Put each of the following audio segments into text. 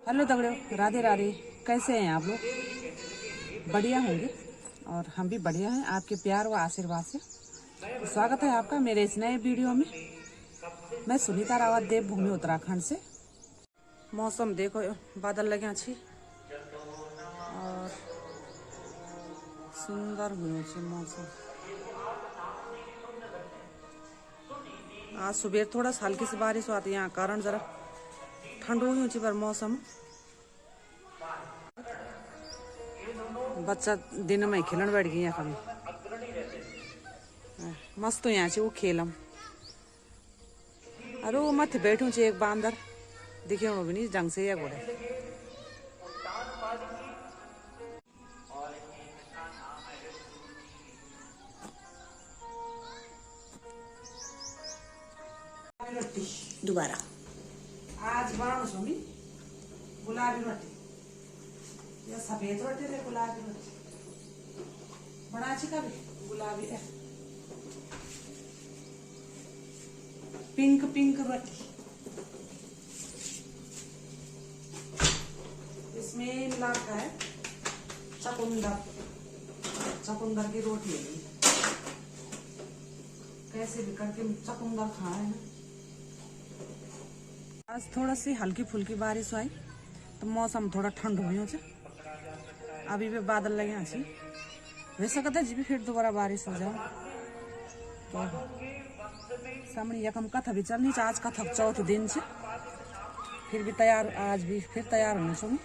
Hello दगड़ियों, राधे राधे। कैसे हैं आप लोग? बढ़िया होंगे और हम भी बढ़िया हैं आपके प्यार व आशीर्वाद से। स्वागत है आपका मेरे इस नए वीडियो में। मैं सुनीता रावत, देवभूमि उत्तराखंड से। मौसम देखो, बादल लगे अच्छी और सुंदर हुए मौसम। आज सुबह थोड़ा सा हल्की सी बारिश आती है, यहाँ कारण जरा ठंड हुई पर मौसम। बच्चा दिन में खेलन बैठ गई यहाँ मस्त यहाँ से वो खेलम। अरे वो मत बैठू चे एक बांदर दिखे भी नहीं ढंग से या घोड़े। दोबारा आज बनाओ सुमी गुलाबी रोटी या सफेद रोटी रे गुलाबी रोटी बना अच्छी कभी गुलाबी है पिंक पिंक रोटी। इसमें मिला है चकुंदर, चकुंदर की रोटी है। कैसे भी करके चकुंदर खाए हैं। आज थोड़ा सी हल्की फुल्की बारिश आई तो मौसम थोड़ा ठंड हो गया। अभी भी बादल लगे अच्छी, वैसे कहते जी भी फिर दोबारा बारिश हो जाए तो सामने यकम कथा भी चलनी चाहिए। आज कथा चौथ दिन से फिर भी तैयार, आज भी फिर तैयार होने सुनी।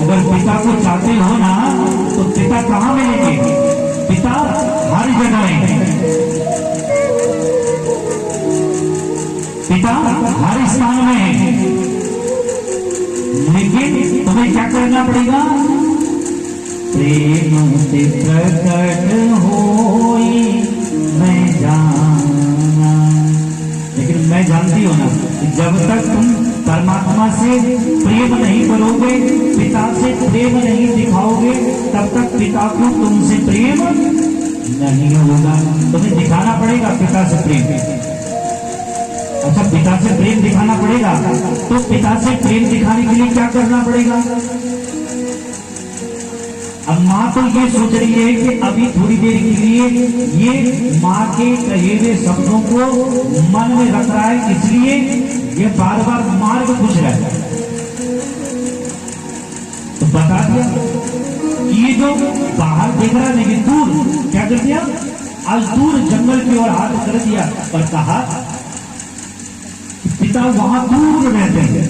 अगर पिता को चाहते हो ना तो पिता कहाँ मिलेंगे? पिता हर जगह है, पिता हर स्थान में है। लेकिन तुम्हें क्या करना पड़ेगा? प्रेम से प्रकट होई मैं जाना। लेकिन मैं जानती हूं ना, जब तक तुम परमात्मा से प्रेम नहीं करोगे, पिता से प्रेम नहीं दिखाओगे, तब तक पिता को तुमसे प्रेम नहीं होगा। तुम्हें दिखाना पड़ेगा पिता से प्रेम। अच्छा, पिता से प्रेम दिखाना पड़ेगा तो पिता से प्रेम दिखाने के लिए क्या करना पड़ेगा? अब माँ तो ये सोच रही है कि अभी थोड़ी देर के लिए ये माँ के कहे हुए शब्दों को मन में रख रहा है, इसलिए ये बार बार मार्ग पूछ रहा है। तो बता दिया ये जो बाहर देख रहा है, लेकिन दूर क्या कर दिया? आज दूर जंगल की ओर हाथ कर दिया और कहा पिता वहां दूर रहते हैं।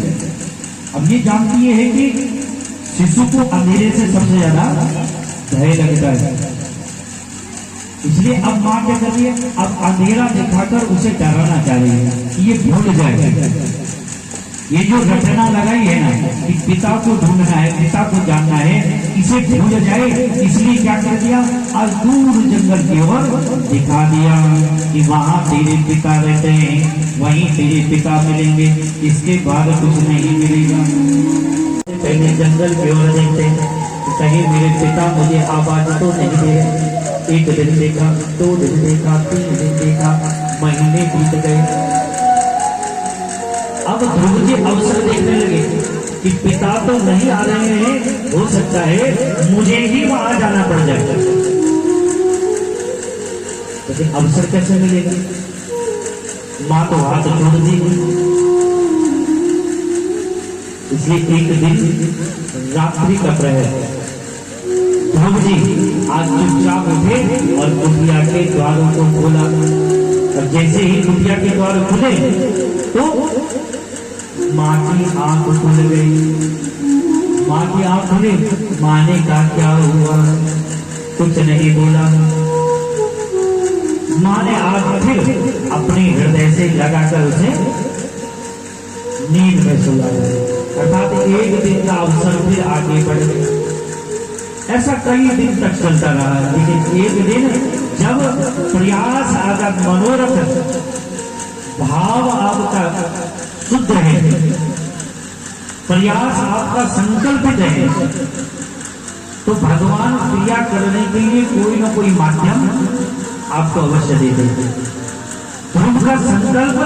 अब ये जानती है कि शिशु को अंधेरे से सबसे ज्यादा भय लगता है, इसलिए अब माँ क्या कर रही है? अब अंधेरा दिखाकर उसे डराना चाह रही है कि ये भूल जाए। ये जो रचना लगाई है ना कि पिता को ढूंढना है, पिता को जानना है, इसे भूल जाए, इसलिए क्या कर दिया? आज दूर जंगल की ओर दिखा दिया कि वहां तेरे पिता रहते हैं, वहीं तेरे पिता मिलेंगे, इसके बाद कुछ नहीं मिलेगा। पहले जंगल की ओर देखते कि कहीं मेरे पिता मुझे आवाज तो नहीं दे रहे। एक दिन देखा, 2 दिन देखा, 3 दिन देखा, महीने बीत गए। अब ध्रुव जी अवसर देखने लगे कि पिता तो नहीं आ रहे हैं, हो सकता है मुझे ही वहां जाना पड़ जाए। लेकिन अवसर कैसे मिलेगा? माँ तो हाथ जोड़ दी। इसलिए एक दिन रात्रि का प्रहर ध्रुव जी आज चुपचाप उठे और कुटिया के द्वारों को खोला। और जैसे ही कुटिया के द्वार खुले तो माँ की आंख खुल गई। माँ की आंख खुली, माँ ने कहा क्या हुआ? कुछ नहीं बोला। माँ ने आज फिर अपने हृदय से लगाकर उसे नींद में सुला दिया। अर्थात एक दिन का अवसर फिर आगे बढ़ गया। ऐसा कई दिन तक चलता रहा, लेकिन एक दिन जब प्रयास आपका मनोरथ भाव आपका शुद्ध है, प्रयास आपका संकल्पित है, तो भगवान क्रिया करने के लिए कोई ना कोई माध्यम आपको अवश्य दे देंगे। तो उनका संकल्प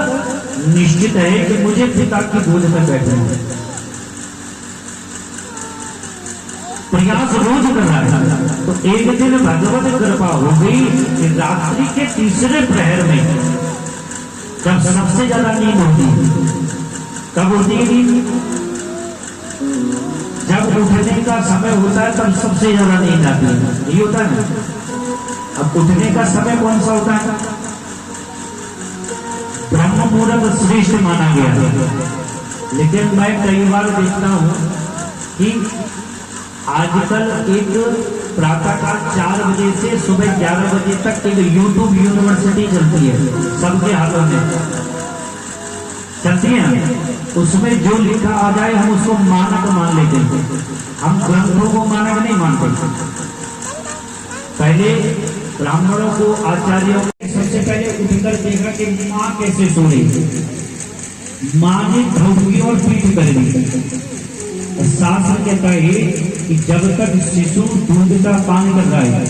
निश्चित है कि मुझे पिता की गोद में बैठना है, प्रयास रोज कर रहा है। तो एक दिन भगवत कृपा हो गई कि रात्रि के तीसरे प्रहर में, जब सबसे ज्यादा नींद होती, कब होती है नींद? जब उठने का समय होता है तब सबसे ज्यादा नींद आती है, यही होता है ना। अब उठने का समय कौन सा होता है? ब्रह्म मुहूर्त श्रेष्ठ माना गया है, लेकिन मैं कई बार देखता हूं कि आजकल एक प्रातःकाल 4 बजे से सुबह 11 बजे तक एक यूट्यूब यूनिवर्सिटी चलती है, सबके हाथों में चलती है ना। उसमें जो लिखा आ जाए हम उसको मानक मान लेते हैं, हम ग्रंथों को मानक नहीं मानते। पहले ब्राह्मणों को, आचार्यों को सबसे पहले उठकर देखा कि माँ कैसे सो रही, माँ ने धोबी और पीठ कर दी। शास्त्र कहता है कि जब तक शिशु दूध का पान कर रहा है,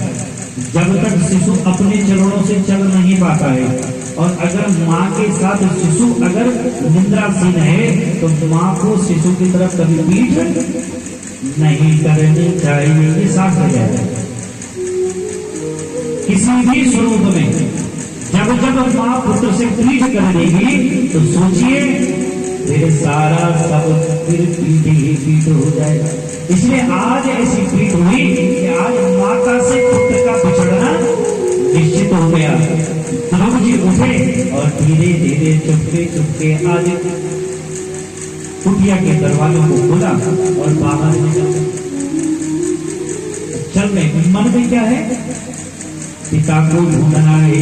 जब तक शिशु अपने चरणों से चल नहीं पाता है, और अगर माँ के साथ शिशु अगर निद्रासीन है तो माँ को शिशु की तरफ कभी पीठ नहीं करनी चाहिए। ये शास्त्र कहता है। किसी भी स्वरूप में जब जब माँ पुत्र से पीठ कर देगी तो सोचिए फिर सारा सब फिर पीठ ही पीठ हो जाएगा। इसलिए आज ऐसी पीठ हुई कि आज माता से पुत्र का बिछड़ना निश्चित हो गया। ध्रुव जी उठे और धीरे धीरे चुपके चुपके आज कुटिया के दरवाजों को खोला और बाहर निकल। चल में मन में क्या है? पिता को ढूंढना है।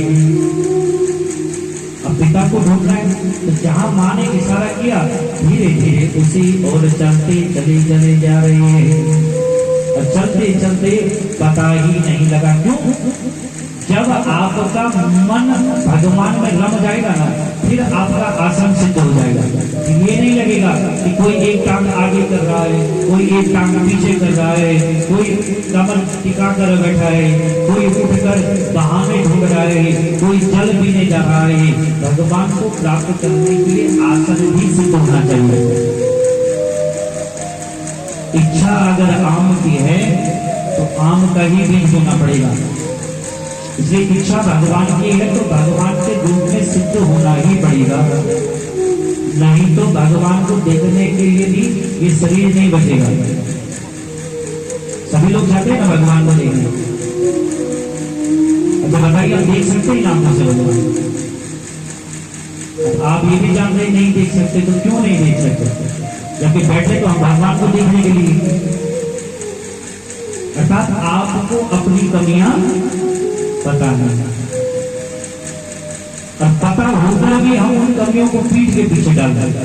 अब पिता को ढूंढना है तो जहां माँ ने इशारा किया धीरे धीरे उसी और चलते चले जा रहे हैं, और चलते चलते पता ही नहीं लगा। क्यों? जब आपका मन भगवान में रम जाएगा ना, फिर आपका आसन सिद्ध हो जाएगा। ये नहीं लगेगा कि कोई एक टांग आगे कर रहा है, कोई एक टांग पीछे कर रहा है, कोई कमर टिका कर बैठा है, कोई उठकर बहाने ढूंढ रहा है, कोई जल पीने जा रहा है। भगवान को प्राप्त करने के लिए आसन भी सिद्ध होना चाहिए। इच्छा अगर आम की है तो आम का ही बीज बोना पड़ेगा। इसलिए इच्छा भगवान की है तो भगवान के रूप में सिद्ध होना ही पड़ेगा, नहीं तो भगवान को देखने के लिए भी ये शरीर नहीं बचेगा। सभी लोग चाहते हैं ना भगवान को देखने, तो बताइए आप देख सकते हैं आंखों से भगवान? आप ये भी जानते नहीं देख सकते तो क्यों नहीं देख सकते? जबकि बैठे तो हम भगवान को देखने के लिए। अर्थात आपको अपनी कमियां पता नहीं, और पता होकर भी हम उन कमियों को पीठ के पीछे डाल देते।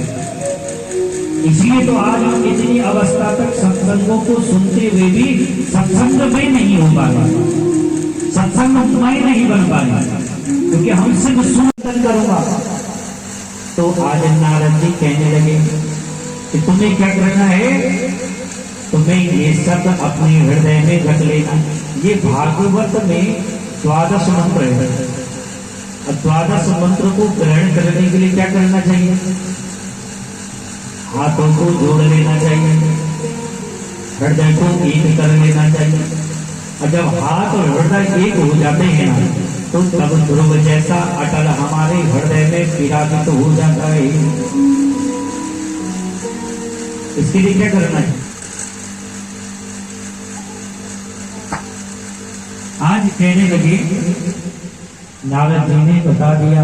इसलिए तो आज हम इतनी अवस्था तक सत्संगों को सुनते हुए भी सत्संग में नहीं हो पा रहे, सत्संगमय नहीं बन पा रहे, क्योंकि हम सिर्फ सुनकर करूंगा। तो आज नारद जी कहने लगे कि तुम्हें क्या करना है, तुम्हें ये सब अपने हृदय में रख लेना। ये भागवत में 12 मंत्र है, और 12 मंत्र को ग्रहण करने के लिए क्या करना चाहिए? हाथों को जोड़ लेना चाहिए, हृदय को एक कर लेना चाहिए। और जब हाथ और हृदय एक हो जाते हैं ना, तो तब ध्रुव जैसा अटल हमारे हृदय में विराजित तो हो जाता है। इसके लिए क्या करना है? आज कहने लगे, नारद जी ने बता दिया,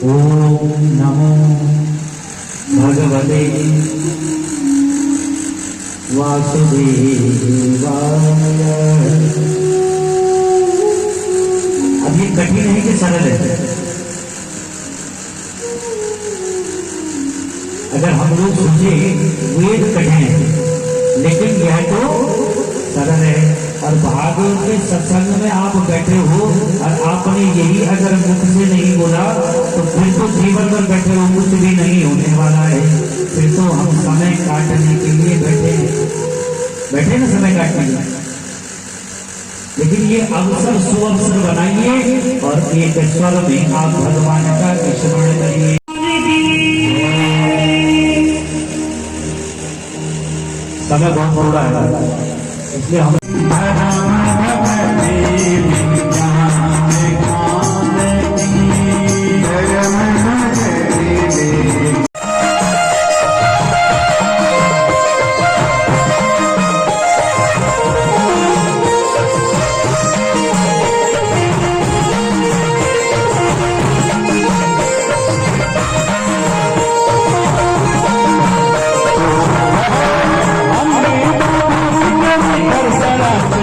ओम नमो भगवते वासुदेवाय। अब ये कठिन है कि सरल है? अगर हम लोग सोचे वेद कठिन है, लेकिन यह तो सरल है। और भागवत के सत्संग में आप बैठे हो और आपने यही अगर मुख से नहीं बोला तो फिर तो जीवन भर बैठे हो, कुछ भी नहीं होने वाला है। फिर तो हम समय काटने के लिए बैठे ना, समय काटने के लिए। लेकिन ये अवसर सुअवसर बनाइए और एक स्वर में आप भगवान का स्मरण करिए। समय बहुत थोड़ा है, इसलिए हम Sara